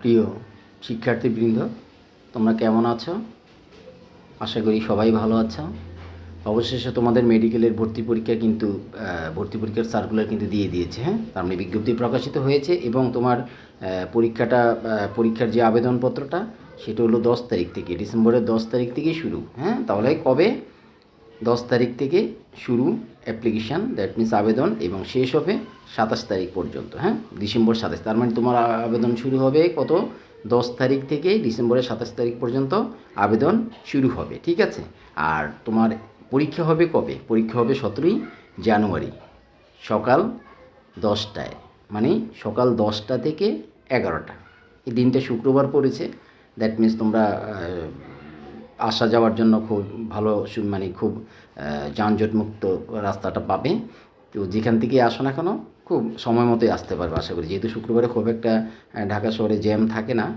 প্রিয় শিক্ষার্থীবৃন্দ, তোমরা কেমন আছো? আশা করি সবাই ভালো আছো। অবশেষে তোমাদের মেডিকেলের ভর্তি পরীক্ষা কিন্তু ভর্তি পরীক্ষার সার্কুলার কিন্তু দিয়ে দিয়েছে। হ্যাঁ, তার মানে বিজ্ঞপ্তি প্রকাশিত হয়েছে এবং তোমার পরীক্ষার যে আবেদনপত্রটা সেটা হলো 10 তারিখ থেকে, ডিসেম্বরের 10 তারিখ থেকেই শুরু। হ্যাঁ, তাহলে কবে? 10 তারিখ থেকে শুরু অ্যাপ্লিকেশান, দ্যাট মিনস আবেদন, এবং শেষ হবে 27 তারিখ পর্যন্ত। হ্যাঁ, ডিসেম্বর 27। তার মানে তোমার আবেদন শুরু হবে কত? 10 তারিখ থেকে ডিসেম্বরের 27 তারিখ পর্যন্ত আবেদন শুরু হবে। ঠিক আছে। আর তোমার পরীক্ষা হবে কবে? পরীক্ষা হবে 17ই জানুয়ারি সকাল 10টায়, মানে সকাল 10টা থেকে 11টা। এই দিনটা শুক্রবার পড়েছে। দ্যাট মিনস তোমরা আসা যাওয়ার জন্য খুব ভালো, মানে খুব যানজটমুক্ত রাস্তাটা পাবে। তো যেখান থেকে আসো না কেন খুব সময় মতোই আসতে পারবে আশা করি, যেহেতু শুক্রবারে খুব একটা ঢাকা শহরে জ্যাম থাকে না।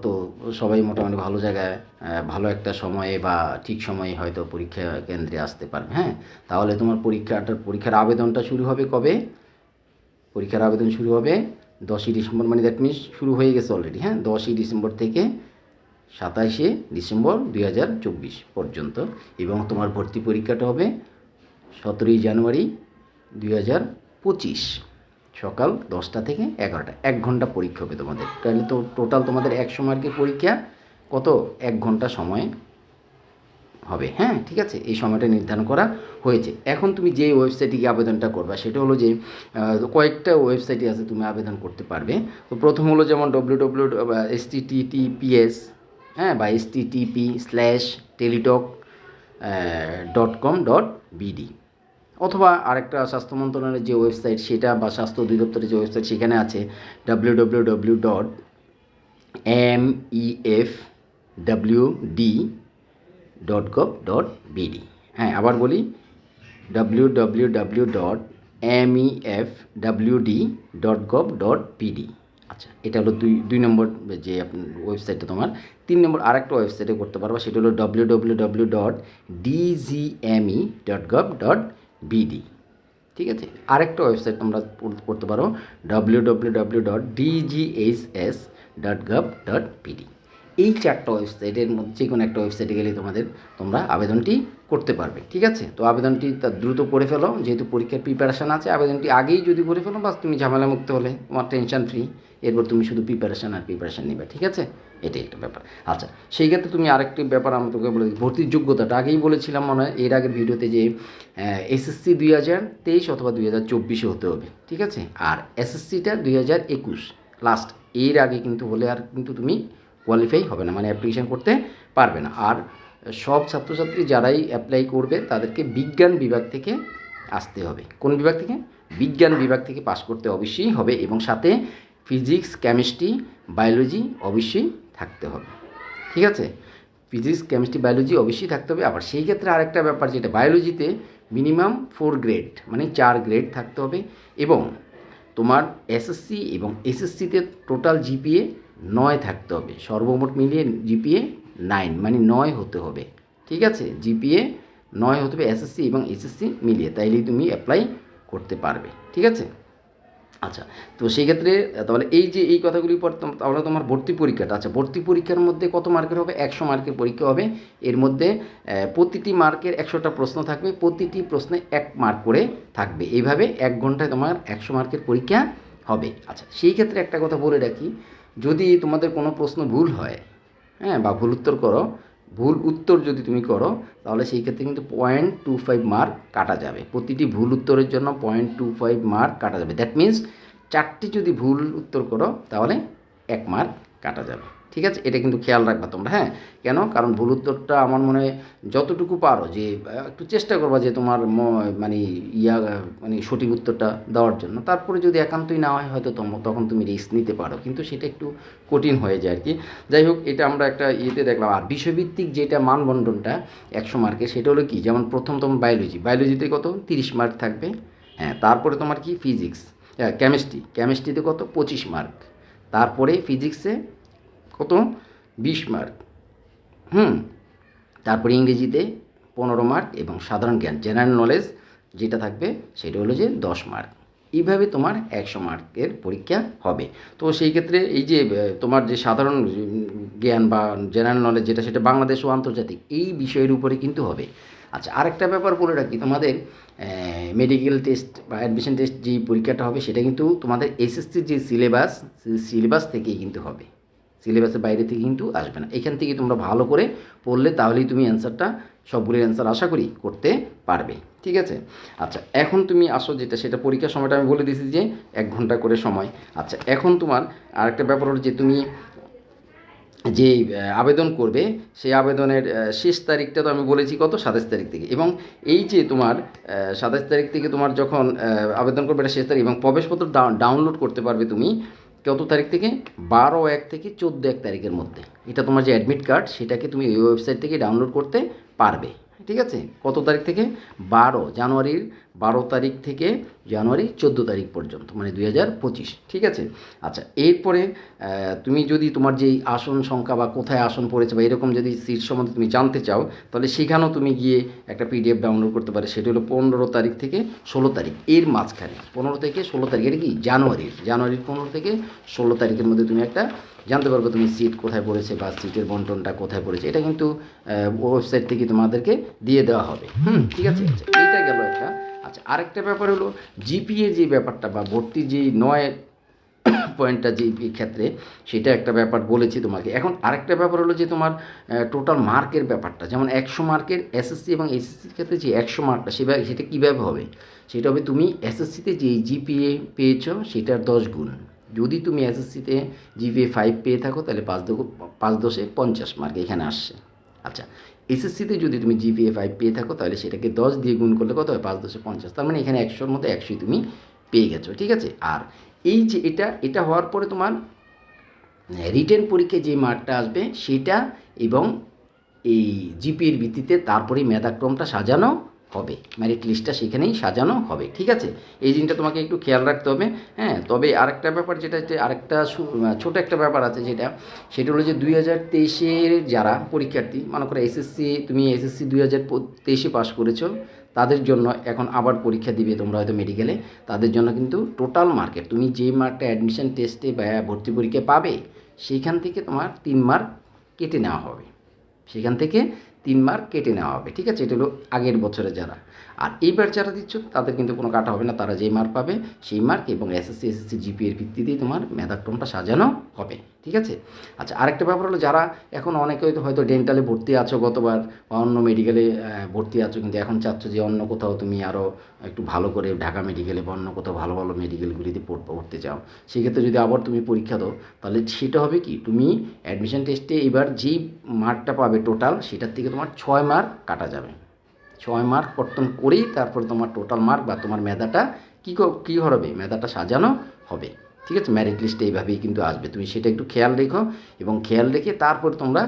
তো সবাই মোটামুটি ভালো জায়গায় ভালো একটা সময়ে বা ঠিক সময়ে হয়তো পরীক্ষা কেন্দ্রে আসতে পারবে। হ্যাঁ, তাহলে তোমার পরীক্ষার আবেদনটা শুরু হবে কবে? পরীক্ষার আবেদন শুরু হবে 10ই ডিসেম্বর, মানে দ্যাট মিনস শুরু হয়ে গেছে অলরেডি। হ্যাঁ, 10ই ডিসেম্বর থেকে 27শে ডিসেম্বর 2024 পর্যন্ত, এবং তোমার ভর্তি পরীক্ষাটা হবে 17ই জানুয়ারি 2025 সকাল 10টা থেকে 11টা। 1 ঘন্টা পরীক্ষা হবে তোমাদের। তাহলে তো টোটাল তোমাদের 100 মার্কের পরীক্ষা কত? 1 ঘন্টা সময় হবে। হ্যাঁ, ঠিক আছে, এই সময়টা নির্ধারণ করা হয়েছে। এখন তুমি যে ওয়েবসাইটে গিয়ে আবেদনটা করবা সেটা হলো যে কয়েকটা ওয়েবসাইটে আছে তুমি আবেদন করতে পারবে। তো প্রথম হলো যেমন www.https, হ্যাঁ, বা http/teletalk.com.bd, অথবা আরেকটা স্বাস্থ্য মন্ত্রণালয়ের যে ওয়েবসাইট সেটা, বা স্বাস্থ্য অধিদপ্তরের যে ওয়েবসাইট সেখানে আছে www.mefwd.gov.bd। হ্যাঁ, আবার বলি www.mefwd.gov.bd। আচ্ছা, এটা হলো দুই নম্বর যে ওয়েবসাইটটা তোমার। 3 নম্বর আরেকটা ওয়েবসাইটে করতে পারবা, সেটা হলো www.dgme.gov.bd। ঠিক আছে, আরেকটা ওয়েবসাইট তোমরা করতে পারো www.dghs.gov.bd। এই 4টা ওয়েবসাইটের মধ্যে যে কোনো একটা ওয়েবসাইটে গেলে তোমরা আবেদনটি করতে পারবে। ঠিক আছে, তো আবেদনটি দ্রুত করে ফেলো, যেহেতু পরীক্ষার প্রিপারেশান আছে। আবেদনটি আগেই যদি করে ফেলো, বাস তুমি ঝামেলামুক্ত হলে, তোমার টেনশন ফ্রি। এরপর তুমি শুধু প্রিপারেশান নেবে। ঠিক আছে, এটাই একটা ব্যাপার। আচ্ছা, সেই ক্ষেত্রে তুমি আরেকটি ব্যাপার আমি তোকে বলে দিই, ভর্তির যোগ্যতাটা আগেই বলেছিলাম মনে হয় এর আগের ভিডিওতে, যে এসএসসি 2023 অথবা 2024 হতে হবে। ঠিক আছে, আর এসএসসিটা 2021 লাস্ট, এর আগে কিন্তু হলে আর কিন্তু তুমি কোয়ালিফাই হবে না, মানে অ্যাপ্লিকেশান করতে পারবে না। আর সব ছাত্রছাত্রী যারাই অ্যাপ্লাই করবে তাদেরকে বিজ্ঞান বিভাগ থেকে আসতে হবে। কোন বিভাগ থেকে? বিজ্ঞান বিভাগ থেকে পাশ করতে অবশ্যই হবে, এবং সাথে ফিজিক্স, কেমিস্ট্রি, বায়োলজি অবশ্যই থাকতে হবে। ঠিক আছে, ফিজিক্স, কেমিস্ট্রি, বায়োলজি অবশ্যই থাকতে হবে। আবার সেই ক্ষেত্রে আরেকটা ব্যাপার, যেটা বায়োলজিতে মিনিমাম 4 গ্রেড, মানে 4 গ্রেড থাকতে হবে, এবং তোমার এসএসসি এবং এসএসসিতে টোটাল জিপিএ 9 থাকতে হবে। সর্বমোট মিলিয়ে জিপিএ 9, মানে 9 হতে হবে। ঠিক আছে, জিপিএ 9 হতে হবে এসএসসি এবং এসএসসি মিলিয়ে, তাইলেই তুমি অ্যাপ্লাই করতে পারবে। ঠিক আছে। আচ্ছা, তো সেই ক্ষেত্রে তাহলে এই কথাগুলির পর তাহলে তোমার ভর্তি পরীক্ষাটা, আচ্ছা, ভর্তি পরীক্ষার মধ্যে কত মার্কের হবে? 100 মার্কের পরীক্ষা হবে। এর মধ্যে প্রতিটি মার্কের 100টা প্রশ্ন থাকবে, প্রতিটি প্রশ্নে 1 মার্ক করে থাকবে। এইভাবে 1 ঘন্টায় তোমার 100 মার্কের পরীক্ষা হবে। আচ্ছা, সেই ক্ষেত্রে একটা কথা বলে রাখি, যদি তোমাদের কোনো প্রশ্ন ভুল হয়, হ্যাঁ, বা ভুল উত্তর যদি তুমি করো, তাহলে সেই ক্ষেত্রে কিন্তু 0.25 মার্ক কাটা যাবে। প্রতিটি ভুল উত্তরের জন্য 0.25 মার্ক কাটা যাবে। দ্যাট মিনস 4টি যদি ভুল উত্তর করো তাহলে 1 মার্ক কাটা যাবে। ঠিক আছে, এটা কিন্তু খেয়াল রাখবা তোমরা। হ্যাঁ, কেন? কারণ ভুল উত্তরটা আমার মনে হয় যতটুকু পারো, যে একটু চেষ্টা করবা যে তোমার মানে মানে সঠিক উত্তরটা দেওয়ার জন্য। তারপরে যদি একান্তই না হয়, হয়তো তখন তুমি রিস্ক নিতে পারো, কিন্তু সেটা একটু কঠিন হয়ে যায় আর কি। যাই হোক, এটা আমরা একটা দেখলাম। আর বিষয়ভিত্তিক যেটা মানবন্টনটা 100 মার্কের, সেটা হলো কি, যেমন প্রথম তোমার বায়োলজিতে কত? 30 মার্ক থাকবে। হ্যাঁ, তারপরে তোমার কি ফিজিক্স, কেমিস্ট্রিতে কত? 25 মার্ক। তারপরে ফিজিক্সে কত? 20 মার্ক। তারপরে ইংরেজিতে 15 মার্ক, এবং সাধারণ জ্ঞান, জেনারেল নলেজ যেটা থাকবে সেটা হলো যে 10 মার্ক। এইভাবে তোমার 100 মার্কের পরীক্ষা হবে। তো সেই ক্ষেত্রে এই যে তোমার যে সাধারণ জ্ঞান বা জেনারেল নলেজ যেটা, সেটা বাংলাদেশ ও আন্তর্জাতিক এই বিষয়ের উপরে কিন্তু হবে। আচ্ছা, আরেকটা ব্যাপার বলে রাখি, তোমাদের মেডিকেল টেস্ট বা অ্যাডমিশন টেস্ট যেই পরীক্ষাটা হবে সেটা কিন্তু তোমাদের এসএসসির যে সিলেবাস, সেই সিলেবাস থেকেই কিন্তু হবে, সিলেবাসের বাইরে থেকে কিন্তু আসবে না। এখান থেকে তোমরা ভালো করে পড়লে তাহলেই তুমি অ্যান্সারটা, সবগুলির অ্যান্সার আশা করি করতে পারবে। ঠিক আছে। আচ্ছা, এখন তুমি আসো যেটা, সেটা পরীক্ষার সময়টা আমি বলে দিয়েছি যে 1 ঘন্টা করে সময়। আচ্ছা, এখন তোমার আরেকটা ব্যাপার হলো যে তুমি যে আবেদন করবে সেই আবেদনের শেষ তারিখটা তো আমি বলেছি কত, 27 তারিখ থেকে। এবং এই যে তোমার 27 তারিখ থেকে তোমার যখন আবেদন করবে এটা শেষ তারিখ, এবং প্রবেশপত্র ডাউনলোড করতে পারবে তুমি কত তারিখ থেকে, 12/1 থেকে 14/1 তারিখের মধ্যে। এটা তোমার যে অ্যাডমিট কার্ড সেটাকে তুমি এই ওয়েবসাইট থেকে ডাউনলোড করতে পারবে। ঠিক আছে। কত তারিখ থেকে, জানুয়ারির 12 তারিখ থেকে জানুয়ারি 14 তারিখ পর্যন্ত, মানে 2025। ঠিক আছে। আচ্ছা, এরপরে তুমি যদি তোমার যেই আসন সংখ্যা বা কোথায় আসন পড়েছে বা এরকম যদি সিট সম্বন্ধে তুমি জানতে চাও, তাহলে সেখানেও তুমি গিয়ে একটা পিডিএফ ডাউনলোড করতে পারো। সেটা হলো 15 তারিখ থেকে 16 তারিখ, এর মাঝখানে 15 থেকে 16 তারিখ, এটা কি জানুয়ারির 15 থেকে 16 তারিখের মধ্যে তুমি একটা জানতে পারবে তুমি সিট কোথায় পড়েছে বা সিটের বন্টনটা কোথায় পড়েছে। এটা কিন্তু ওয়েবসাইট থেকে তোমাদেরকে দিয়ে দেওয়া হবে। ঠিক আছে। আচ্ছা, এইটা গেল একটা। আচ্ছা, আরেকটা ব্যাপার হলো জিপিএ যে ব্যাপারটা বা ভর্তির যে 9 পয়েন্টটা যে ক্ষেত্রে, সেটা একটা ব্যাপার বলেছি তোমাকে। এখন আরেকটা ব্যাপার হলো যে তোমার টোটাল মার্কের ব্যাপারটা, যেমন 100 মার্কের এসএসসি এবং এইচএসসির ক্ষেত্রে যে 100 মার্কটা, সেটা কীভাবে হবে, সেটা হবে তুমি এসএসসিতে যে জিপিএ পেয়েছো সেটার 10 গুণ। যদি তুমি এসএসসিতে জিপিএ 5 পেয়ে থাকো তাহলে 5×10 50 মার্ক এখানে আসছে। আচ্ছা, এসএসসিতে যদি তুমি জিপিএ 5 পেয়ে থাকো তাহলে সেটাকে 10 দিয়ে গুণ করলে কত হয়, 5×10 50। তার মানে এখানে 100-র মধ্যে 100ই তুমি পেয়ে গেছো। ঠিক আছে। আর এই যে এটা হওয়ার পরে তোমার রিটেন পরীক্ষায় যে মার্কটা আসবে সেটা, এবং এই জিপিএর ভিত্তিতে তারপরেই মেধাক্রমটা সাজানো হবে, মেরিট লিস্টটা সেখানেই সাজানো হবে। ঠিক আছে। এই জিনিসটা তোমাকে একটু খেয়াল রাখতে হবে। হ্যাঁ, তবে আরেকটা ব্যাপার যেটা, আরেকটা ছোট একটা ব্যাপার আছে সেটা হলো যে 2023-এর যারা পরীক্ষার্থী, মনে করো তুমি এসএসসি 2023-এ পাস করেছো, তাদের জন্য এখন আবার পরীক্ষা দিবে তোমরা হয়তো মেডিকেলে, তাদের জন্য কিন্তু টোটাল মার্কের তুমি যে মার্কটা অ্যাডমিশন টেস্টে বা ভর্তি পরীক্ষায় পাবে, সেইখান থেকে তোমার 3 মার্ক কেটে নেওয়া হবে, সেখান থেকে 3 মার্ক কেটে নেওয়া হবে। ঠিক আছে। এটা হলো আগের বছরে যারা। আর এইবার যারা দিচ্ছ তাদের কিন্তু কোনো কাটা হবে না, তারা যেই মার্ক পাবে সেই মার্ক এবং এসএসসি জিপিএর ভিত্তিতেই তোমার মেধাক্রমটা সাজানো হবে। ঠিক আছে। আচ্ছা, আরেকটা ব্যাপার হলো যারা এখন অনেকে হয়তো ডেন্টালে ভর্তি আছো গতবার, বা অন্য মেডিকেলে ভর্তি আছো, কিন্তু এখন চাচ্ছ যে অন্য কোথাও তুমি আরও একটু ভালো করে ঢাকা মেডিকেলে বা অন্য কোথাও ভালো ভালো মেডিকেলগুলিতে পড়তে চাও, সেক্ষেত্রে যদি আবার তুমি পরীক্ষা দাও তাহলে সেটা হবে কি, তুমি অ্যাডমিশন টেস্টে এবার যেই মার্কটা পাবে টোটাল, সেটার থেকে তোমার 6 মার্ক কাটা যাবে। 6 মার্ক কর্তন করেই তারপর তোমার টোটাল মার্ক বা তোমার মেধাটা কী হবে, মেধাটা সাজানো হবে। ঠিক আছে। মেরিট লিস্টে এইভাবেই কিন্তু আসবে, তুমি সেটা একটু খেয়াল রেখো, এবং খেয়াল রেখে তারপর তোমরা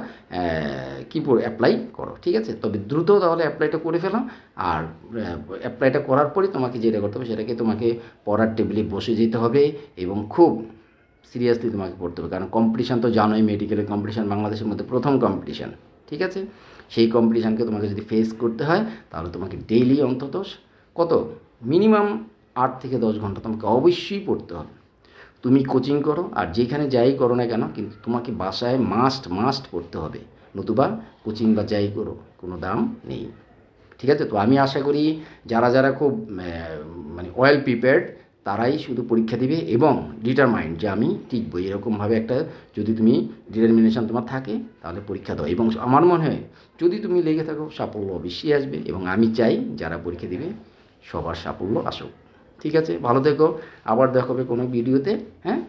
অ্যাপ্লাই করো। ঠিক আছে। তবে দ্রুত তাহলে অ্যাপ্লাইটা করে ফেলো। আর অ্যাপ্লাইটা করার পরে তোমাকে যেটা করতে হবে সেটাকে তোমাকে পড়ার টেবিলে বসে যেতে হবে, এবং খুব সিরিয়াসলি তোমাকে পড়তে হবে, কারণ কম্পিটিশান তো জানোই, মেডিকেলের কম্পিটিশান বাংলাদেশের মধ্যে প্রথম কম্পিটিশান। ঠিক আছে। সেই কম্পিটিশানকে তোমাকে যদি ফেস করতে হয় তাহলে তোমাকে ডেইলি অন্তত কত, মিনিমাম 8 থেকে 10 ঘন্টা তোমাকে অবশ্যই পড়তে হবে। তুমি কোচিং করো আর যেখানে যাই করো না কেন, কিন্তু তোমাকে বাসায় মাস্ট পড়তে হবে, নতুবা কোচিং বা যাই করো কোনো দাম নেই। ঠিক আছে। তো আমি আশা করি যারা খুব মানে ওয়েল প্রিপেয়ার্ড তারাই শুধু পরীক্ষা দিবে এবং ডিটারমাইন্ড যে আমি টিকবো, এরকমভাবে একটা যদি তুমি ডিটারমিনেশন তোমার থাকে তাহলে পরীক্ষা দাও, এবং আমার মনে হয় যদি তুমি লেগে থাকো সাফল্য অবশ্যই আসবে, এবং আমি চাই যারা পরীক্ষা দিবে সবার সাফল্য আসুক। ঠিক আছে। ভালো থেকো, আবার দেখা হবে কোনো ভিডিওতে। হ্যাঁ।